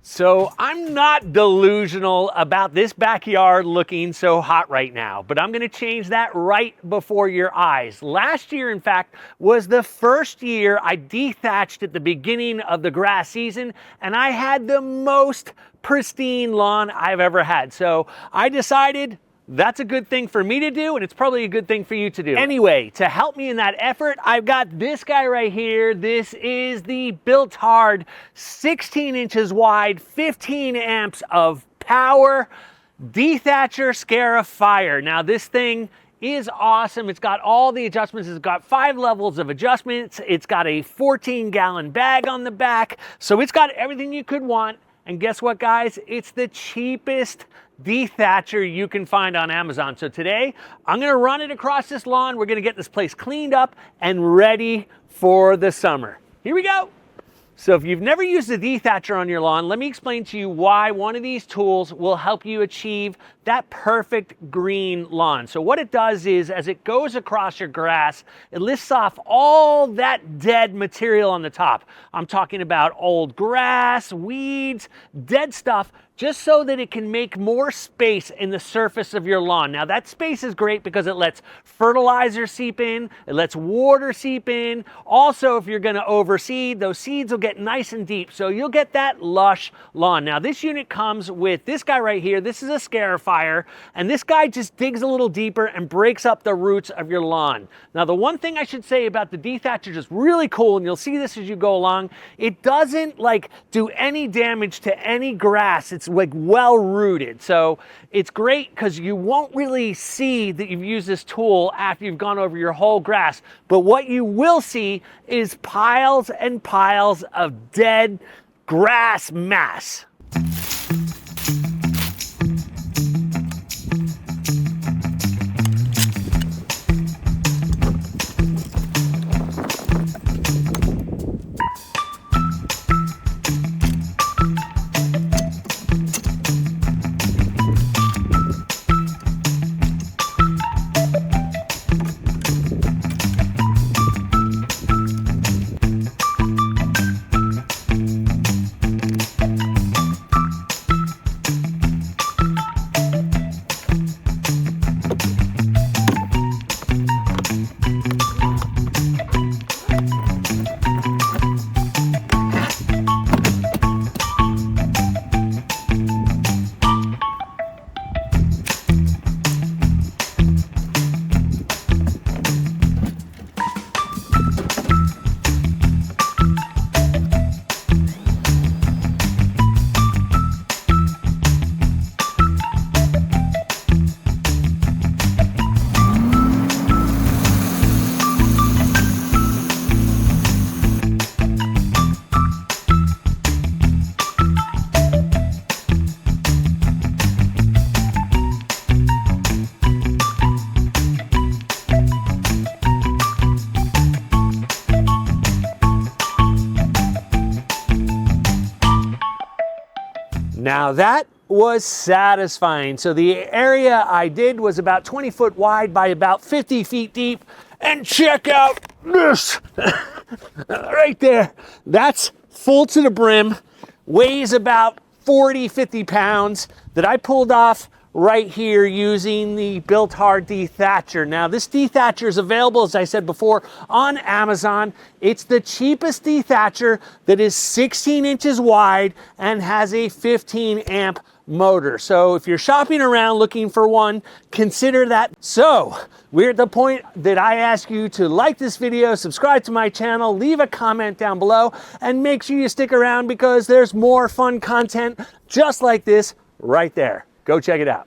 So I'm not delusional about this backyard looking so hot right now, but I'm gonna change that right before your eyes. Last year, in fact, was the first year I dethatched at the beginning of the grass season, and I had the most pristine lawn I've ever had. So I decided that's a good thing for me to do, and it's probably a good thing for you to do. Anyway, to help me in that effort, I've got this guy right here. This is the BILT HARD, 16 inches wide, 15 amps of power, Dethatcher Scarifier. Now this thing is awesome. It's got all the adjustments. It's got 5 levels of adjustments. It's got a 14-gallon bag on the back. So it's got everything you could want. And guess what, guys? It's the cheapest dethatcher you can find on Amazon. So today, I'm gonna run it across this lawn. We're gonna get this place cleaned up and ready for the summer. Here we go. So if you've never used a dethatcher on your lawn, let me explain to you why one of these tools will help you achieve that perfect green lawn. So what it does is, as it goes across your grass, it lifts off all that dead material on the top. I'm talking about old grass, weeds, dead stuff, just so that it can make more space in the surface of your lawn. Now that space is great because it lets fertilizer seep in, it lets water seep in. Also, if you're gonna overseed, those seeds will get nice and deep, so you'll get that lush lawn. Now this unit comes with this guy right here. This is a scarifier, and this guy just digs a little deeper and breaks up the roots of your lawn. Now the one thing I should say about the dethatcher is really cool, and you'll see this as you go along, it doesn't like do any damage to any grass. It's like well rooted, so it's great because you won't really see that you've used this tool after you've gone over your whole grass. But what you will see is piles and piles of dead grass mass. Now that was satisfying. So the area I did was about 20 foot wide by about 50 feet deep. And check out this right there. That's full to the brim, weighs about 40, 50 pounds that I pulled off right here using the BILT HARD dethatcher. Now this dethatcher is available, as I said before, on Amazon. It's the cheapest dethatcher that is 16 inches wide and has a 15 amp motor. So if you're shopping around looking for one, consider that. So we're at the point that I ask you to like this video, subscribe to my channel, leave a comment down below, and make sure you stick around because there's more fun content just like this right there. Go check it out.